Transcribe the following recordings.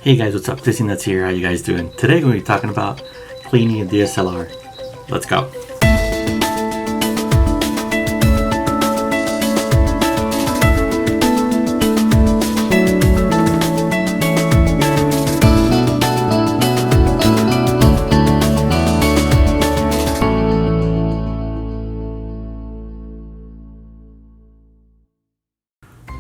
Hey guys, what's up? Disney Nuts here. How you guys doing? Today we're going to be talking about cleaning a DSLR. Let's go.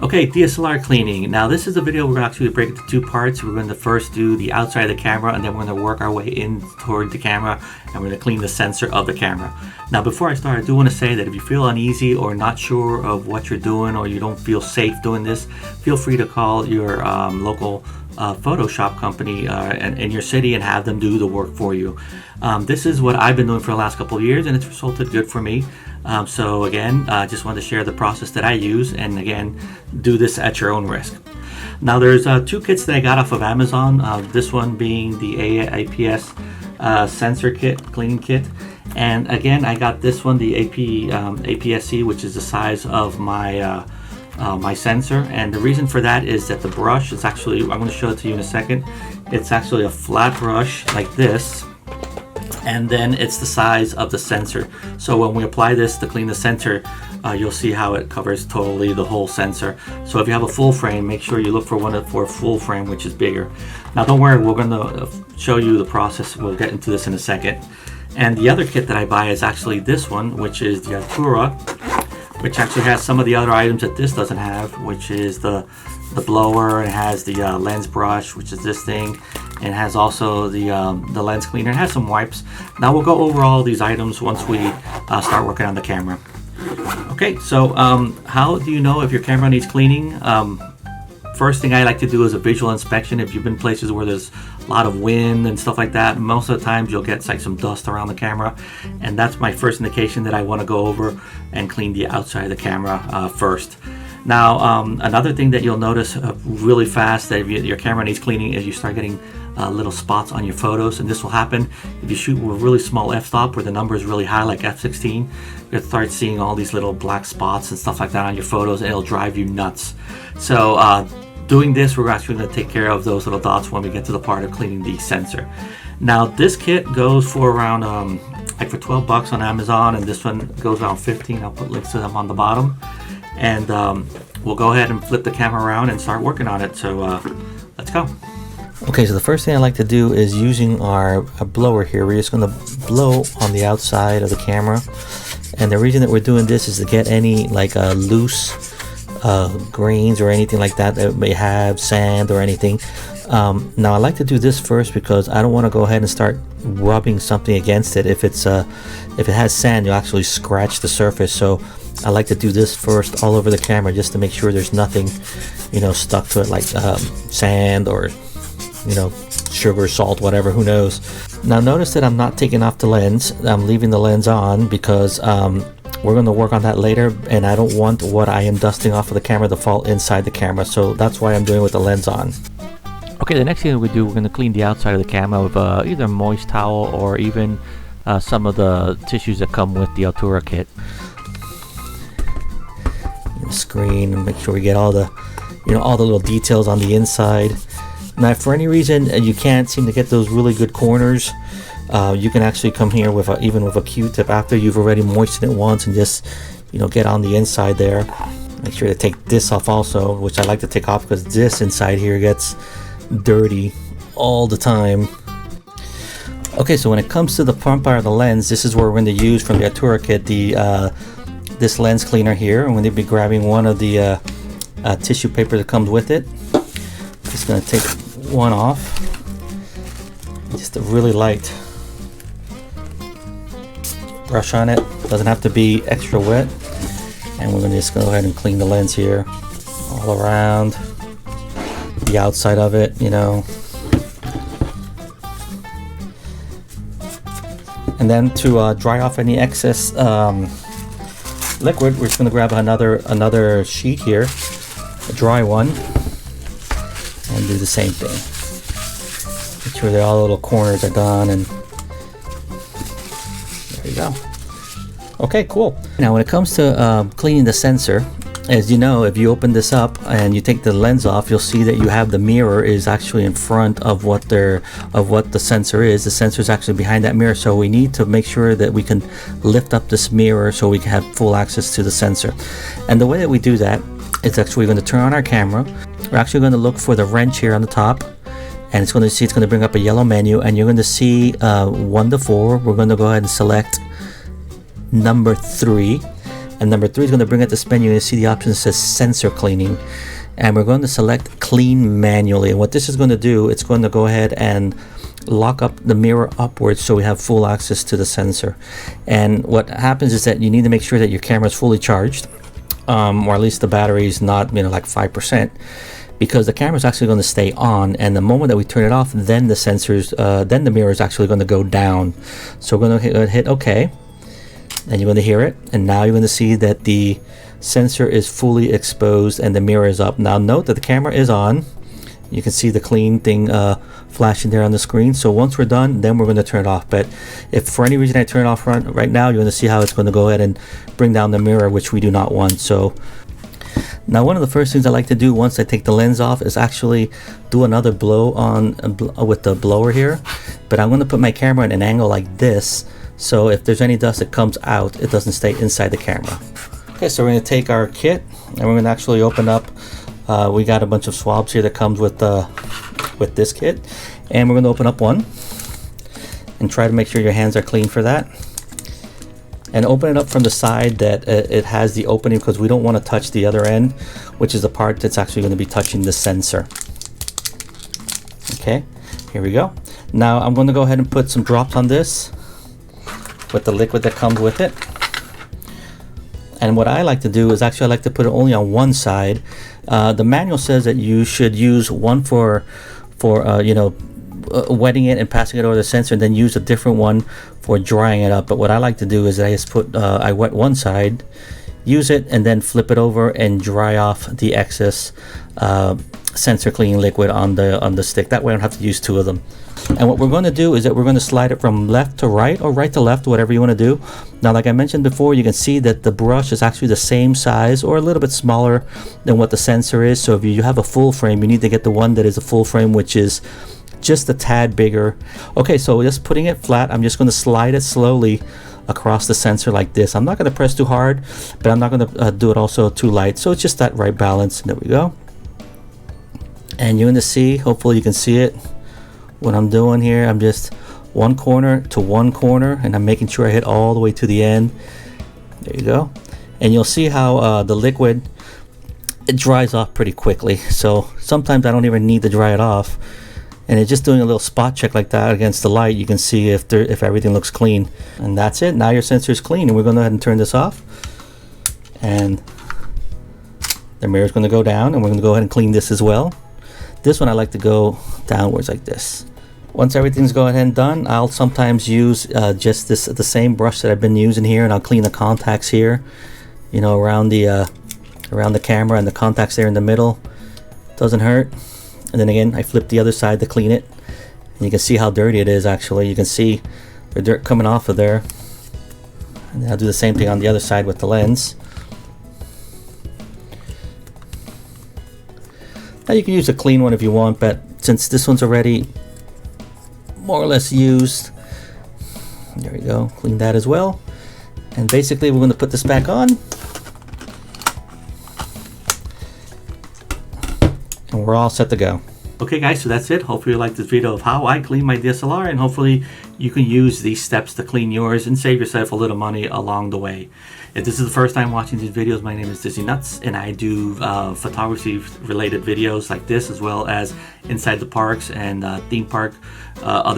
Okay, DSLR cleaning. Now this is a video we're going to actually break into two parts. We're going to first do the outside of the camera, and then we're going to work our way in toward the camera, and we're going to clean the sensor of the camera. Now before I start, I do want to say that if you feel uneasy or not sure of what you're doing, or you don't feel safe doing this, feel free to call your local Photoshop company in your city and have them do the work for you. This is what I've been doing for the last couple of years, and it's resulted good for me. So again, I just wanted to share the process that I use, and again, do this at your own risk. Now there's two kits that I got off of Amazon, this one being the APS sensor kit, cleaning kit, and again I got this one, the APS-C, which is the size of my my sensor. And the reason for that is that the brush is actually, I'm going to show it to you in a second, it's actually a flat brush like this, and then it's the size of the sensor. So when we apply this to clean the sensor, you'll see how it covers totally the whole sensor. So if you have a full frame, make sure you look for one for a full frame, which is bigger. Now don't worry, we're going to show you the process. We'll get into this in a second. And the other kit that I buy is actually this one, which is the Altura, which actually has some of the other items that this doesn't have, which is the blower. It has the lens brush, which is this thing. It has also the lens cleaner. It has some wipes. Now we'll go over all these items once we start working on the camera. Okay, so how do you know if your camera needs cleaning? First thing I like to do is a visual inspection. If you've been places where there's a lot of wind and stuff like that, most of the times you'll get like some dust around the camera, and that's my first indication that I want to go over and clean the outside of the camera first. Now another thing that you'll notice really fast that if your camera needs cleaning is you start getting little spots on your photos, and this will happen if you shoot with a really small f-stop where the number is really high, like f16. You'll start seeing all these little black spots and stuff like that on your photos, and it'll drive you nuts. So doing this, we're actually going to take care of those little dots when we get to the part of cleaning the sensor. Now this kit goes for around like for 12 bucks on Amazon, and this one goes around 15. I'll put links to them on the bottom, and we'll go ahead and flip the camera around and start working on it. So let's go. Okay, so the first thing I like to do is using our blower here. We're just going to blow on the outside of the camera, and the reason that we're doing this is to get any like loose grains or anything like that that may have sand or anything. Now I like to do this first because I don't want to go ahead and start rubbing something against it. If it has sand, you'll actually scratch the surface. So I like to do this first all over the camera just to make sure there's nothing, stuck to it, like sand or sugar, salt, whatever, who knows. Now notice that I'm not taking off the lens. I'm leaving the lens on because we're going to work on that later, and I don't want what I am dusting off of the camera to fall inside the camera, so that's why I'm doing it with the lens on. Okay, the next thing we're going to clean the outside of the camera with either a moist towel or even some of the tissues that come with the Altura kit. The screen, and make sure we get all the all the little details on the inside. Now if for any reason you can't seem to get those really good corners, you can actually come here with even with a Q-tip after you've already moistened it once, and just get on the inside there. Make sure to take this off also, which I like to take off because this inside here gets dirty all the time. Okay, so when it comes to the front part of the lens, this is where we're going to use from the Altura kit this lens cleaner here. I'm going to be grabbing one of the tissue paper that comes with it. Just going to take one off, just a really light brush on it. Doesn't have to be extra wet, and we're going to just go ahead and clean the lens here all around the outside of it, and then to dry off any excess liquid, we're just going to grab another sheet here, a dry one, and do the same thing. Make sure that all the little corners are done, and there you go. Okay, cool. Now when it comes to cleaning the sensor, as you know, if you open this up and you take the lens off, you'll see that you have the mirror is actually in front of what the sensor is. The sensor is actually behind that mirror, so we need to make sure that we can lift up this mirror so we can have full access to the sensor. And the way that we do that is actually going to turn on our camera. We're actually going to look for the wrench here on the top, and it's going to bring up a yellow menu, and you're going to see 1 to 4. We're going to go ahead and select number 3. And number 3 is going to bring up this menu. You see the option that says sensor cleaning, and we're going to select clean manually. And what this is going to do, it's going to go ahead and lock up the mirror upwards so we have full access to the sensor. And what happens is that you need to make sure that your camera is fully charged, or at least the battery is not, like 5%, because the camera is actually going to stay on, and the moment that we turn it off, then then the mirror is actually going to go down. So we're going to hit OK. And you're going to hear it, and now you're going to see that the sensor is fully exposed and the mirror is up. Now note that the camera is on. You can see the clean thing flashing there on the screen. So once we're done, then we're going to turn it off. But if for any reason I turn it off right now, you're going to see how it's going to go ahead and bring down the mirror, which we do not want. So now one of the first things I like to do once I take the lens off is actually do another blow on with the blower here. But I'm going to put my camera at an angle like this, so if there's any dust that comes out, it doesn't stay inside the camera. Okay, so we're going to take our kit and we're going to actually open up. We got a bunch of swabs here that comes with this kit, and we're going to open up one and try to make sure your hands are clean for that. And open it up from the side that it has the opening, because we don't want to touch the other end, which is the part that's actually going to be touching the sensor. Okay, here we go. Now I'm going to go ahead and put some drops on this with the liquid that comes with it. And what I like to do is actually I like to put it only on one side. The manual says that you should use one for wetting it and passing it over the sensor, and then use a different one for drying it up. But what I like to do is I just I wet one side, use it, and then flip it over and dry off the excess sensor cleaning liquid on the stick. That way I don't have to use 2 of them. And what we're going to do is that we're going to slide it from left to right, or right to left, whatever you want to do. Now, like I mentioned before, you can see that the brush is actually the same size or a little bit smaller than what the sensor is. So if you have a full frame, you need to get the one that is a full frame, which is just a tad bigger. Okay, so just putting it flat, I'm just going to slide it slowly across the sensor like this. I'm not going to press too hard, but I'm not going to do it also too light. So it's just that right balance. There we go. And you're going to see, hopefully you can see it, what I'm doing here. I'm just one corner to one corner, and I'm making sure I hit all the way to the end. There you go. And you'll see how the liquid, it dries off pretty quickly. So sometimes I don't even need to dry it off, and it's just doing a little spot check like that against the light. You can see if everything looks clean, and that's it. Now your sensor is clean, and we're going to go ahead and turn this off, and the mirror is going to go down, and we're going to go ahead and clean this as well. This one I like to go downwards like this. Once everything's going ahead and done, I'll sometimes use just the same brush that I've been using here, and I'll clean the contacts here, around the camera, and the contacts there in the middle. Doesn't hurt. And then again, I flip the other side to clean it, and you can see how dirty it is. Actually, you can see the dirt coming off of there. And I'll do the same thing on the other side with the lens. Now you can use a clean one if you want, but since this one's already more or less used, there we go, clean that as well. And basically we're going to put this back on, and we're all set to go. Okay guys, so that's it. Hopefully you liked this video of how I clean my DSLR, and hopefully you can use these steps to clean yours and save yourself a little money along the way. If this is the first time watching these videos, my name is Disney Nuts, and I do photography related videos like this, as well as inside the parks and other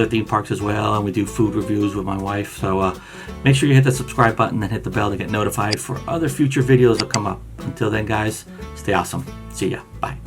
theme parks as well, and we do food reviews with my wife. So make sure you hit the subscribe button and hit the bell to get notified for other future videos that come up. Until then guys, stay awesome. See ya. Bye.